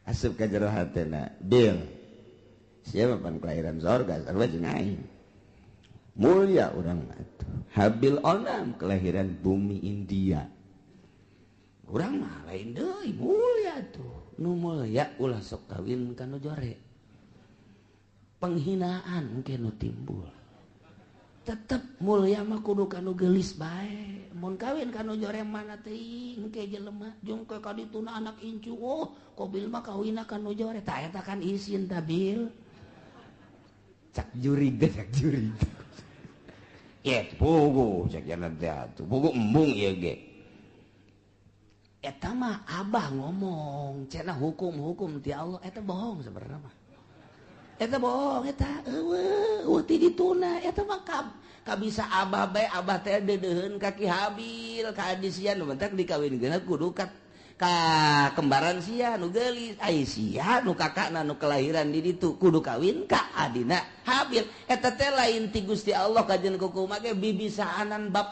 asup ka jero hatena Bil siapa pan kelahiran sorga sarua jeung aing mulia urang atuh Habil Onam kelahiran bumi India urang mah lain deui mulia tuh nu mulia ulah sok kawin kana jore penghinaan engke nu timbul tetep mulia mah kudu kanu geulis bae mun kawin kanu jore mana teuing engke jelema jeung ka dituna anak incu oh kobil mah kawinna kanu jore tah eta kan isin tah bil cak juri ya pugu cak jalan teh atuh pugu embung ieu ge eta mah abah ngomong cenah hukum ti Allah eta bohong sebenarnya mah eta bohong eta eueuh ti dituna eta mah kabisa abah bae abah teh deudeuheun ka Ki Habil ka adi sia nu mentek dikawinkeun kudu ka kembaran sia nu geulis ai sia nu kakakna nu kelahiran di ditu kudu kawin ka adina Habil eta teh lain ti Gusti Allah kajen kumaha ge bibisaanan bab